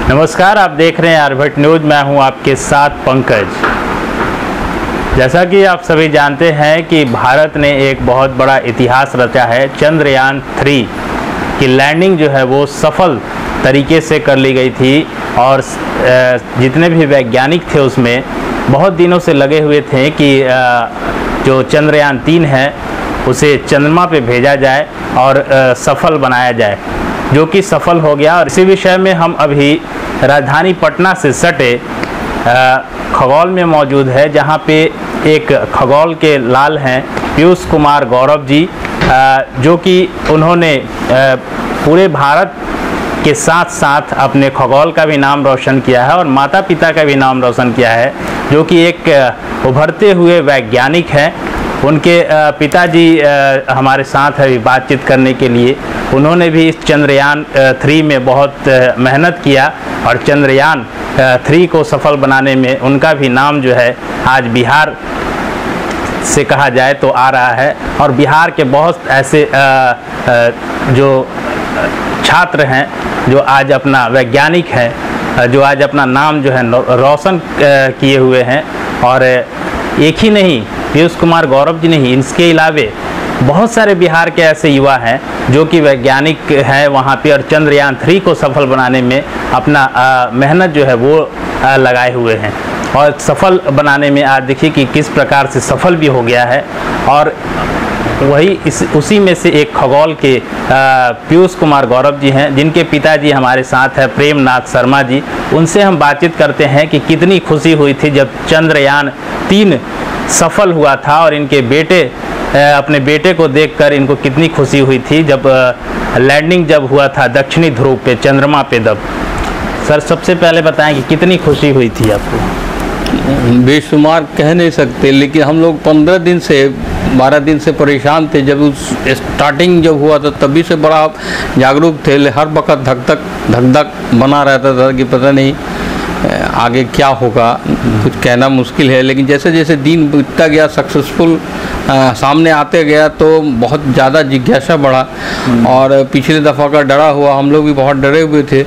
नमस्कार, आप देख रहे हैं आर्यभट्ट न्यूज़। मैं हूं आपके साथ पंकज। जैसा कि आप सभी जानते हैं कि भारत ने एक बहुत बड़ा इतिहास रचा है। चंद्रयान 3 की लैंडिंग जो है वो सफल तरीके से कर ली गई थी और जितने भी वैज्ञानिक थे उसमें बहुत दिनों से लगे हुए थे कि जो चंद्रयान 3 है उसे चंद्रमा पे भेजा जाए और सफल बनाया जाए, जो कि सफल हो गया। और इसी विषय में हम अभी राजधानी पटना से सटे खगोल में मौजूद है, जहां पे एक खगोल के लाल हैं पीयूष कुमार गौरव जी, जो कि उन्होंने पूरे भारत के साथ साथ अपने खगोल का भी नाम रोशन किया है और माता पिता का भी नाम रोशन किया है, जो कि एक उभरते हुए वैज्ञानिक हैं। उनके पिताजी हमारे साथ है बातचीत करने के लिए। उन्होंने भी इस चंद्रयान 3 में बहुत मेहनत किया और चंद्रयान 3 को सफल बनाने में उनका भी नाम जो है आज बिहार से कहा जाए तो आ रहा है। और बिहार के बहुत ऐसे जो छात्र हैं जो आज अपना वैज्ञानिक हैं, जो आज अपना नाम जो है रोशन किए हुए हैं। और एक ही नहीं, पीयूष कुमार गौरव जी नहीं, इसके अलावे बहुत सारे बिहार के ऐसे युवा हैं जो कि वैज्ञानिक हैं वहाँ पे और चंद्रयान 3 को सफल बनाने में अपना मेहनत जो है वो लगाए हुए हैं और सफल बनाने में आज देखिए कि किस प्रकार से सफल भी हो गया है। और वही उसी में से एक खगोल के पीयूष कुमार गौरव जी हैं, जिनके पिताजी हमारे साथ हैं प्रेमनाथ शर्मा जी। उनसे हम बातचीत करते हैं कि कितनी खुशी हुई थी जब चंद्रयान 3 सफल हुआ था और इनके बेटे अपने बेटे को देखकर इनको कितनी खुशी हुई थी जब लैंडिंग जब हुआ था दक्षिणी ध्रुव पे, चंद्रमा पे। तब सर सबसे पहले बताएं कि कितनी खुशी हुई थी आपको? बेशुमार कह नहीं सकते, लेकिन हम लोग 15 दिन से 12 दिन से परेशान थे। जब उस स्टार्टिंग जब हुआ था तभी से बड़ा जागरूक थे। हर वक्त धक धक बना रहता था कि पता नहीं आगे क्या होगा, कुछ कहना मुश्किल है। लेकिन जैसे जैसे दिन बीतता गया, सक्सेसफुल सामने आते गया, तो बहुत ज़्यादा जिज्ञासा बढ़ा। और पिछले दफ़ा का डरा हुआ, हम लोग भी बहुत डरे हुए थे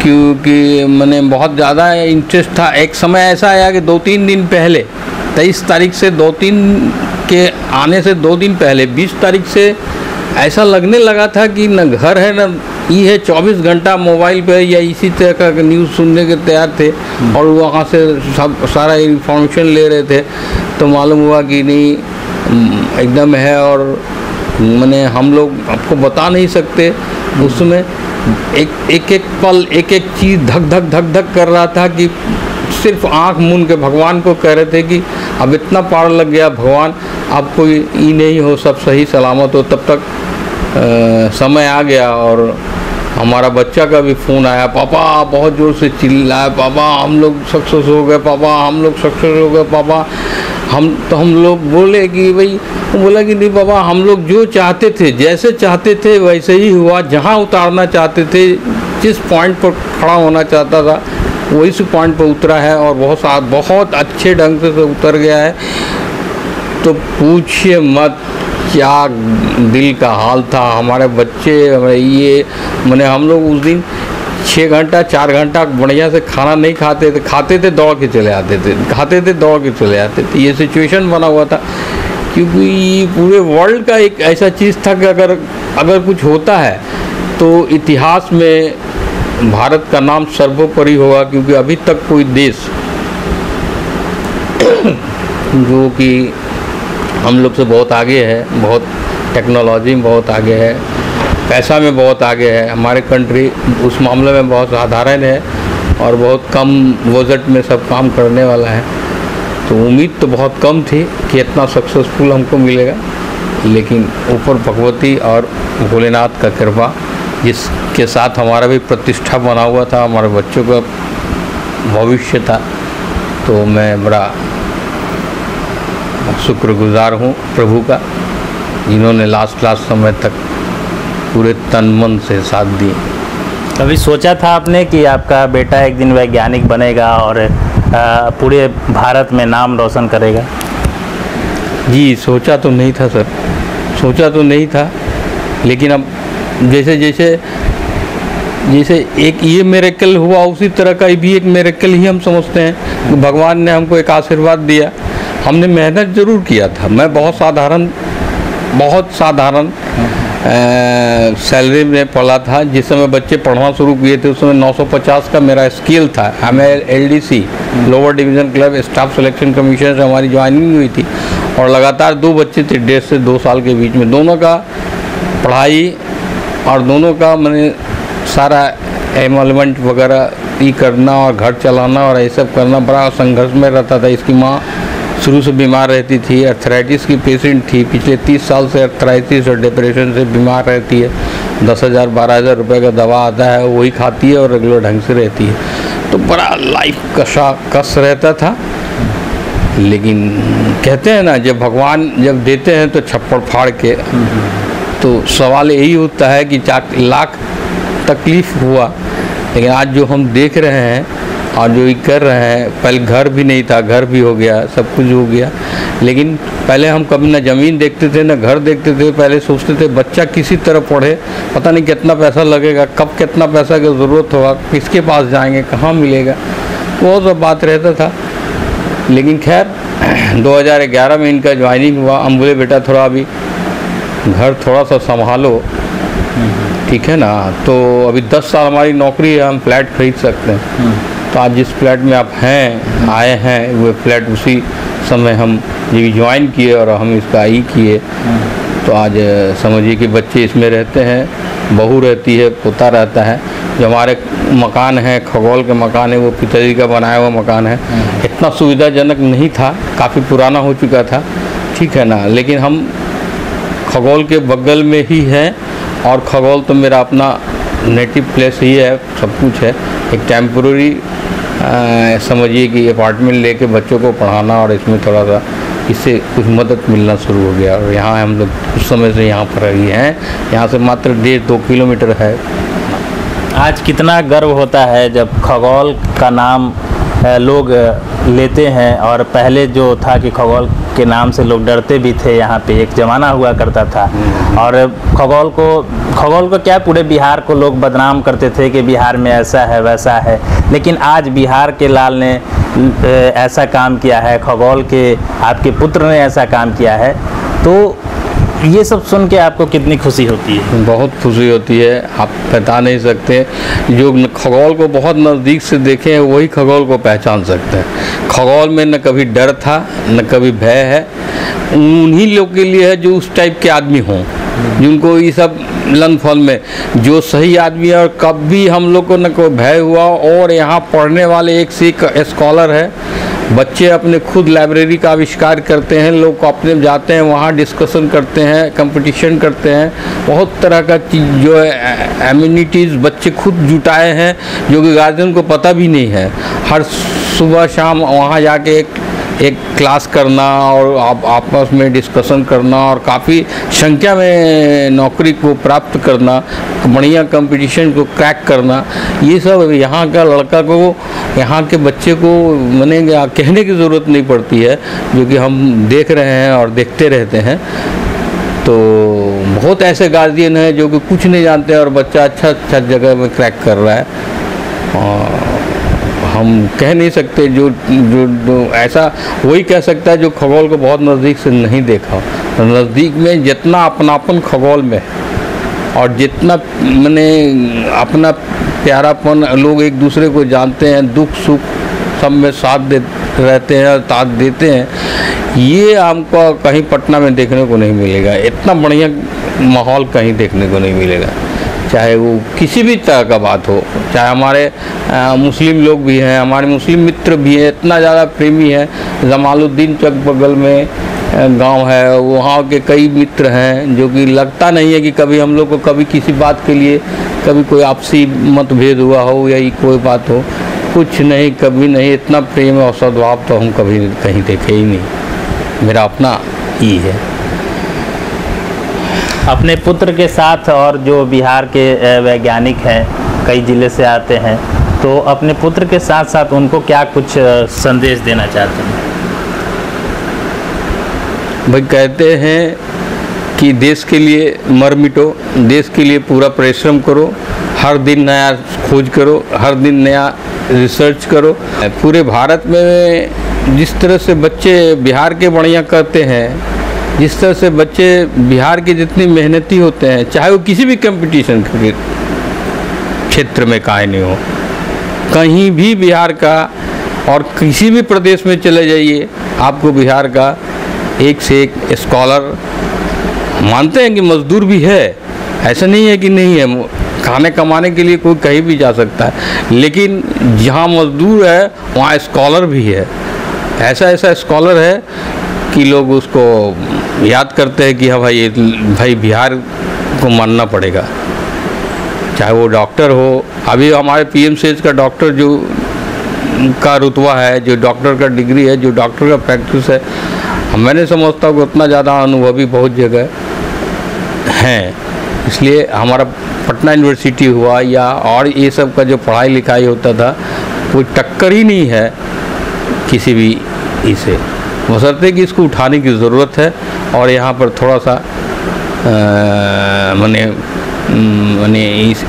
क्योंकि मैंने बहुत ज़्यादा इंटरेस्ट था। एक समय ऐसा आया कि 2-3 दिन पहले, 23 तारीख से 2-3 के आने से 2 दिन पहले 20 तारीख से ऐसा लगने लगा था कि न घर है न ये है। 24 घंटा मोबाइल पे या इसी तरह का न्यूज़ सुनने के तैयार थे और वहाँ से सब सारा इन्फॉर्मेशन ले रहे थे। तो मालूम हुआ कि नहीं एकदम है। और मैंने हम लोग आपको बता नहीं सकते, उसमें एक पल एक चीज़ धक धक कर रहा था कि सिर्फ आँख मूंद के भगवान को कह रहे थे कि अब इतना पार लग गया भगवान, अब कोई ये नहीं हो, सब सही सलामत हो। तब तक समय आ गया और हमारा बच्चा का भी फ़ोन आया, पापा बहुत ज़ोर से चिल्लाया, पापा हम लोग सक्सेस हो गए, पापा हम लोग सक्सेस हो गए, पापा हम लोग बोले कि भाई, बोला कि नहीं पापा, हम लोग जो चाहते थे, जैसे चाहते थे वैसे ही हुआ। जहाँ उतारना चाहते थे, जिस पॉइंट पर खड़ा होना चाहता था वही से पॉइंट पर उतरा है और बहुत अच्छे ढंग से उतर गया है। तो पूछिए मत क्या दिल का हाल था। हमारे बच्चे ये मैंने हम लोग उस दिन 6 घंटा 4 घंटा बढ़िया से खाना नहीं खाते थे दौड़ के चले आते थे, खाते थे दौड़ के चले आते थे। ये सिचुएशन बना हुआ था क्योंकि पूरे वर्ल्ड का एक ऐसा चीज़ था कि अगर कुछ होता है तो इतिहास में भारत का नाम सर्वोपरि होगा। क्योंकि अभी तक कोई देश जो कि हम लोग से बहुत आगे है, बहुत टेक्नोलॉजी में बहुत आगे है, पैसा में बहुत आगे है, हमारे कंट्री उस मामले में बहुत साधारण है और बहुत कम बजट में सब काम करने वाला है। तो उम्मीद तो बहुत कम थी कि इतना सक्सेसफुल हमको मिलेगा, लेकिन ऊपर भगवती और भोलेनाथ का कृपा, जिसके साथ हमारा भी प्रतिष्ठा बना हुआ था, हमारे बच्चों का भविष्य था। तो मैं बड़ा शुक्रगुजार हूँ प्रभु का, जिन्होंने लास्ट समय तक पूरे तन मन से साथ दिए। कभी सोचा था आपने कि आपका बेटा एक दिन वैज्ञानिक बनेगा और पूरे भारत में नाम रोशन करेगा? जी सोचा तो नहीं था सर, सोचा तो नहीं था, लेकिन अब जैसे जैसे जैसे एक ये मिरेकल हुआ, उसी तरह का भी एक मिरेकल ही हम समझते हैं। भगवान ने हमको एक आशीर्वाद दिया, हमने मेहनत ज़रूर किया था। मैं बहुत साधारण सैलरी में पढ़ा था। जिस समय बच्चे पढ़ना शुरू किए थे उस समय 950 का मेरा स्केल था। हमें LDC lower division club staff selection commission से हमारी ज्वाइनिंग हुई थी और लगातार 2 बच्चे थे 1.5 से 2 साल के बीच में। दोनों का पढ़ाई और दोनों का मैंने सारा एनरोलमेंट वगैरह ही करना और घर चलाना और ये सब करना बड़ा संघर्ष में रहता था। इसकी माँ शुरू से बीमार रहती थी, अर्थराइटिस की पेशेंट थी, पिछले 30 साल से अर्थराइटिस और डिप्रेशन से बीमार रहती है। 10,000 12,000 रुपये का दवा आता है, वही खाती है और रेगुलर ढंग से रहती है। तो बड़ा लाइफ कस रहता था। लेकिन कहते हैं ना, जब भगवान जब देते हैं तो छप्पड़ फाड़ के, तो सवाल यही होता है कि 4 लाख तकलीफ़ हुआ, लेकिन आज जो हम देख रहे हैं और जो ये कर रहे हैं, पहले घर भी नहीं था, घर भी हो गया, सब कुछ हो गया। लेकिन पहले हम कभी ना ज़मीन देखते थे ना घर देखते थे। पहले सोचते थे बच्चा किसी तरह पढ़े, पता नहीं कितना पैसा लगेगा, कब कितना पैसा की ज़रूरत होगा, किसके पास जाएंगे, कहाँ मिलेगा, वो सब बात रहता था। लेकिन खैर 2011 में इनका ज्वाइनिंग हुआ। हम बोले बेटा थोड़ा अभी घर थोड़ा सा संभालो, ठीक है ना। तो अभी 10 साल हमारी नौकरी है, हम फ्लैट खरीद सकते हैं। तो आज जिस फ्लैट में आप हैं आए हैं, वो फ्लैट उसी समय हम ये ज्वाइन किए और हम इसका ही किए। तो आज समझिए कि बच्चे इसमें रहते हैं, बहू रहती है, पोता रहता है। जो हमारे मकान है, खगोल के मकान है, वो पिताजी का बनाया हुआ मकान है। इतना सुविधाजनक नहीं था, काफ़ी पुराना हो चुका था, ठीक है ना। लेकिन हम खगोल के बगल में ही हैं और खगोल तो मेरा अपना नेटिव प्लेस ही है, सब कुछ है। एक टेम्पोररी समझिए कि अपार्टमेंट लेके बच्चों को पढ़ाना और इसमें थोड़ा सा इससे कुछ मदद मिलना शुरू हो गया। और यहाँ हम लोग उस समय से यहाँ पर ही हैं। यहाँ से मात्र 1.5-2 किलोमीटर है। आज कितना गर्व होता है जब खगोल का नाम लोग लेते हैं। और पहले जो था कि खगोल के नाम से लोग डरते भी थे, यहाँ पे एक ज़माना हुआ करता था। और खगोल को क्या पूरे बिहार को लोग बदनाम करते थे कि बिहार में ऐसा है वैसा है। लेकिन आज बिहार के लाल ने ऐसा काम किया है, खगोल के आपके पुत्र ने ऐसा काम किया है। तो ये सब सुन के आपको कितनी खुशी होती है? बहुत खुशी होती है, आप बता नहीं सकते। जो खगोल को बहुत नज़दीक से देखे हैं वही खगोल को पहचान सकते हैं। खगोल में न कभी डर था न कभी भय है। उन्हीं लोग के लिए है जो उस टाइप के आदमी हों, जिनको ये सब लन फल में जो सही आदमी है। और कभी हम लोग को न कोई भय हुआ। और यहाँ पढ़ने वाले एक से एक स्कॉलर है। बच्चे अपने खुद लाइब्रेरी का आविष्कार करते हैं, लोग अपने जाते हैं वहाँ डिस्कशन करते हैं, कंपटीशन करते हैं। बहुत तरह का चीज़ जो है एम्यूनिटीज़ बच्चे खुद जुटाए हैं, जो कि गार्जियन को पता भी नहीं है। हर सुबह शाम वहाँ जाके एक क्लास करना और आपस में डिस्कशन करना और काफ़ी संख्या में नौकरी को प्राप्त करना, बढ़िया कंपटीशन को क्रैक करना, ये सब यहाँ का लड़का को, यहाँ के बच्चे को मैंने कहने की ज़रूरत नहीं पड़ती है, जो कि हम देख रहे हैं और देखते रहते हैं। तो बहुत ऐसे गार्जियन हैं जो कि कुछ नहीं जानते और बच्चा अच्छा जगह में क्रैक कर रहा है। और हम कह नहीं सकते, जो ऐसा वही कह सकता है जो खगोल को बहुत नज़दीक से नहीं देखा। नज़दीक में जितना अपनापन खगोल में और जितना मैंने अपना प्यारापन, लोग एक दूसरे को जानते हैं, दुख सुख सब में साथ रहते हैं, साथ देते हैं, ये हमको कहीं पटना में देखने को नहीं मिलेगा। इतना बढ़िया माहौल कहीं देखने को नहीं मिलेगा, चाहे वो किसी भी तरह का बात हो। चाहे हमारे मुस्लिम लोग भी हैं, हमारे मुस्लिम मित्र भी हैं, इतना ज़्यादा प्रेमी है। जमालुद्दीन चौक बगल में गांव है, वहाँ के कई मित्र हैं जो कि लगता नहीं है कि कभी हम लोग को कभी किसी बात के लिए कभी कोई आपसी मतभेद हुआ हो या कोई बात हो, कुछ नहीं, कभी नहीं। इतना प्रेम और सद्भाव तो हम कभी कहीं देखे ही नहीं। मेरा अपना ही है। अपने पुत्र के साथ, और जो बिहार के वैज्ञानिक हैं, कई ज़िले से आते हैं, तो अपने पुत्र के साथ साथ उनको क्या कुछ संदेश देना चाहते हैं? भाई कहते हैं कि देश के लिए मर मिटो, देश के लिए पूरा परिश्रम करो, हर दिन नया खोज करो, हर दिन नया रिसर्च करो। पूरे भारत में जिस तरह से बच्चे बिहार के बढ़िया करते हैं, जिस तरह से बच्चे बिहार के जितनी मेहनती होते हैं, चाहे वो किसी भी कंपटीशन के क्षेत्र में काहे नहीं हो, कहीं भी बिहार का और किसी भी प्रदेश में चले जाइए, आपको बिहार का एक से एक स्कॉलर, मानते हैं कि मजदूर भी है, ऐसा नहीं है कि नहीं है, खाने कमाने के लिए कोई कहीं भी जा सकता है, लेकिन जहाँ मजदूर है वहाँ स्कॉलर भी है। ऐसा ऐसा स्कॉलर है कि लोग उसको याद करते हैं कि हाँ भाई बिहार को मानना पड़ेगा। चाहे वो डॉक्टर हो, अभी हमारे पीएमसीएच का डॉक्टर जो का रुतबा है, जो डॉक्टर का डिग्री है, जो डॉक्टर का प्रैक्टिस है, मैंने समझता हूँ कि उतना ज़्यादा अनुभवी बहुत जगह हैं। इसलिए हमारा पटना यूनिवर्सिटी हुआ या और ये सब का जो पढ़ाई लिखाई होता था, कोई टक्कर ही नहीं है किसी भी इसे, बशर्ते कि इसको उठाने की ज़रूरत है। और यहाँ पर थोड़ा सा माने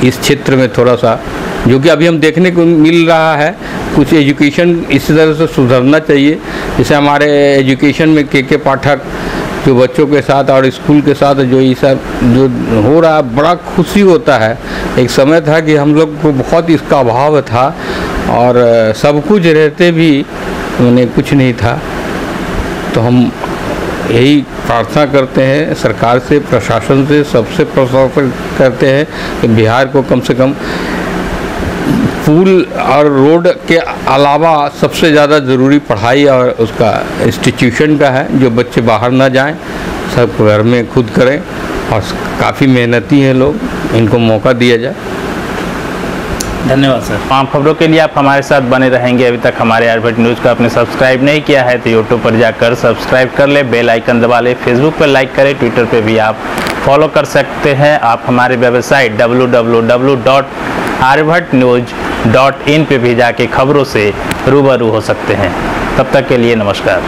इस क्षेत्र में थोड़ा सा, जो कि अभी हम देखने को मिल रहा है, कुछ एजुकेशन इस तरह से सुधरना चाहिए। जैसे हमारे एजुकेशन में के पाठक जो बच्चों के साथ और स्कूल के साथ जो ये सब जो हो रहा है, बड़ा खुशी होता है। एक समय था कि हम लोग को बहुत इसका अभाव था और सब कुछ रहते भी मैंने कुछ नहीं था। तो हम यही प्रार्थना करते हैं सरकार से, प्रशासन से, सबसे प्रार्थना करते हैं कि बिहार को कम से कम पुल और रोड के अलावा सबसे ज़्यादा ज़रूरी पढ़ाई और उसका इंस्टीट्यूशन का है, जो बच्चे बाहर ना जाएं, सब घर में खुद करें। और काफ़ी मेहनती हैं लोग, इनको मौका दिया जाए। धन्यवाद सर। तमाम खबरों के लिए आप हमारे साथ बने रहेंगे। अभी तक हमारे आर्यभट्ट न्यूज़ को आपने सब्सक्राइब नहीं किया है तो यूट्यूब पर जाकर सब्सक्राइब कर ले, बेल आइकन दबा ले, फेसबुक पर लाइक करें, ट्विटर पे भी आप फॉलो कर सकते हैं। आप हमारे वेबसाइट www.aryabhattnews.in पे भी जाके खबरों से रूबरू हो सकते हैं। तब तक के लिए नमस्कार।